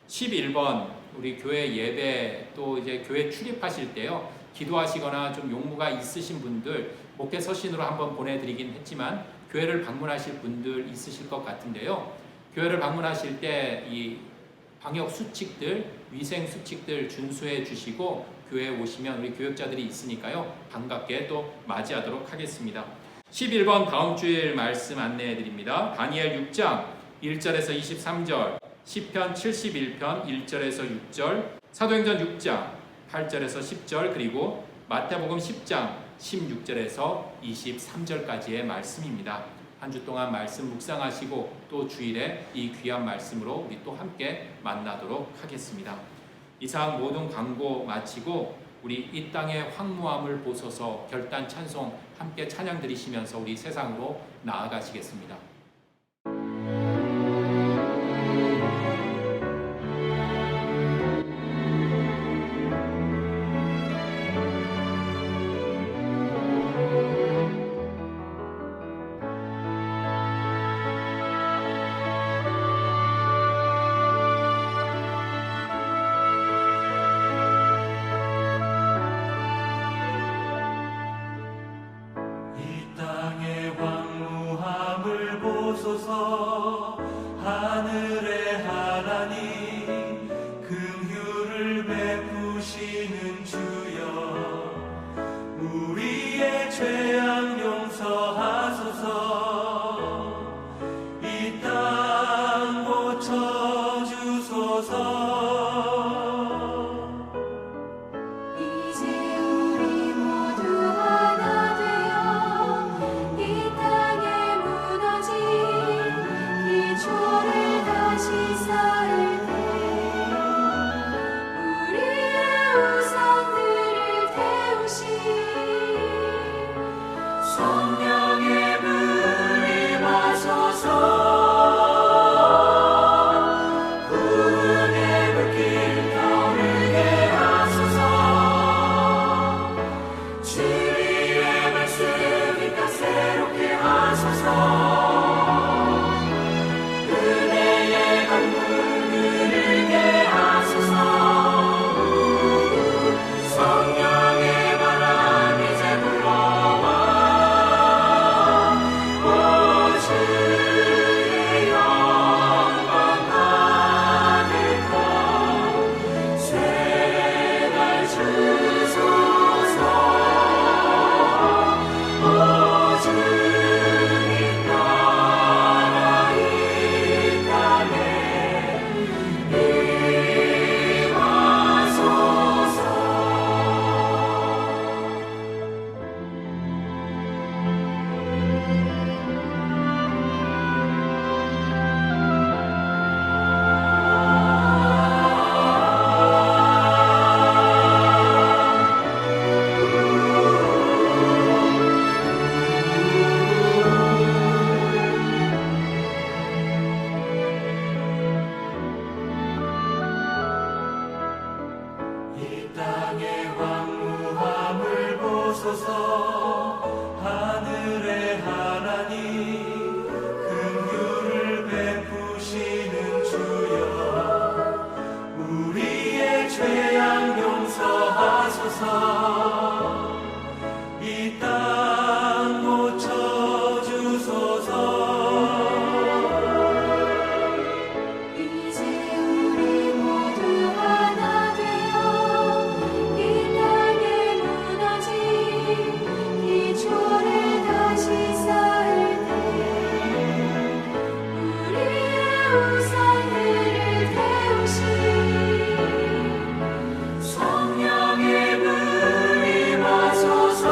11번 우리 교회 예배 또 이제 교회 출입하실 때요. 기도하시거나 좀 용무가 있으신 분들 목회 서신으로 한번 보내드리긴 했지만 교회를 방문하실 분들 있으실 것 같은데요. 교회를 방문하실 때 이 방역 수칙들, 위생 수칙들 준수해 주시고 교회에 오시면 우리 교역자들이 있으니까요. 반갑게 또 맞이하도록 하겠습니다. 11번 다음 주일 말씀 안내해 드립니다. 다니엘 6장 1절에서 23절, 시편 71편 1절에서 6절, 사도행전 6장 8절에서 10절, 그리고 마태복음 10장 16절에서 23절까지의 말씀입니다. 한 주 동안 말씀 묵상하시고 또 주일에 이 귀한 말씀으로 우리 또 함께 만나도록 하겠습니다. 이상 모든 광고 마치고 우리 이 땅의 황무함을 보소서 결단 찬송 함께 찬양 드리시면서 우리 세상으로 나아가시겠습니다. 하늘의 하나님 긍휼을 베푸시는 주여 우리의 죄악 용서하소서 이 땅 고쳐주소서 이제 우리 모두 하나 되어 이 땅에 무너진 기초를 다시 쌓을 때 우리의 우상들을 태우신 성령의 불 임하소서 구원의 불길 떠오르게 하소서 주의 말씀 이 땅 새롭게 하소서 은혜의 강물 흐르게 하소서 성령의 바람 이제 불어와 오 주의 영광 받을까 세날 주소서 오 주님 나라 이 땅에 임하소서 이 땅의 황무함을 보소서 하늘의 하나님 긍휼을 베푸시는 주여 우리의 죄악 용서하소서 이 땅 고쳐주소서 이제 우리 모두 하나 되어 이 땅에 무너진 기초를 다시 쌓을 때 우리의 우상들을 태우신 성령의 불 임하소서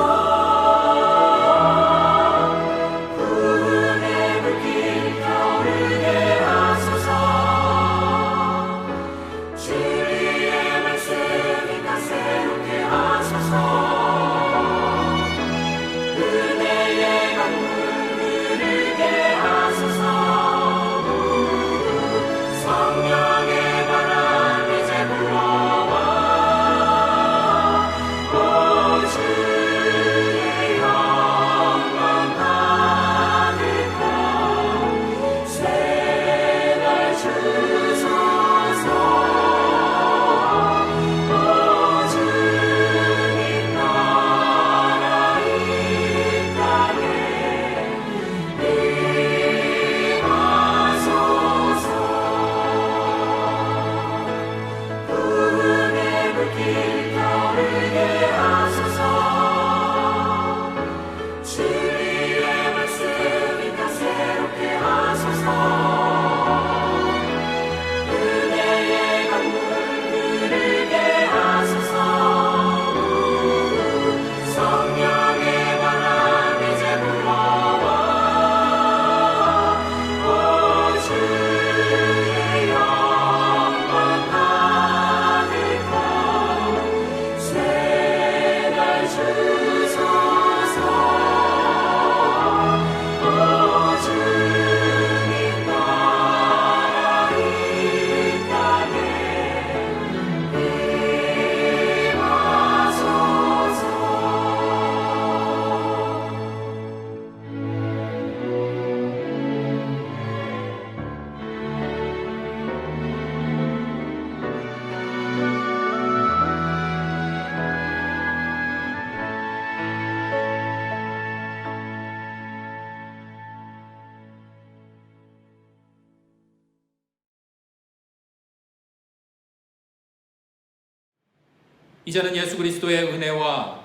이제는 예수 그리스도의 은혜와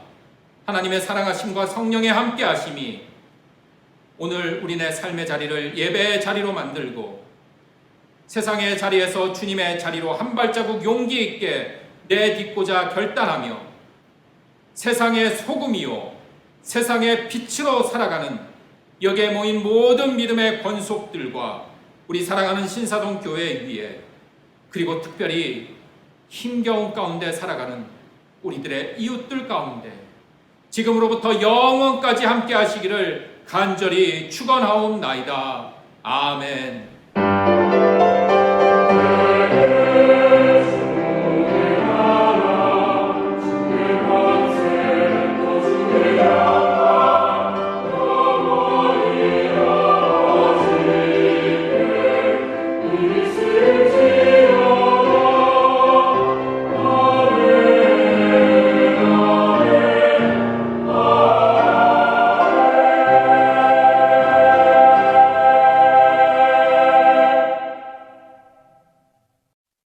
하나님의 사랑하심과 성령의 함께하심이 오늘 우리네 삶의 자리를 예배의 자리로 만들고 세상의 자리에서 주님의 자리로 한 발자국 용기 있게 내딛고자 결단하며 세상의 소금이요 세상의 빛으로 살아가는 여기에 모인 모든 믿음의 권속들과 우리 사랑하는 신사동 교회 위에 그리고 특별히 힘겨운 가운데 살아가는 우리들의 이웃들 가운데 지금으로부터 영원까지 함께 하시기를 간절히 축원하옵나이다. 아멘.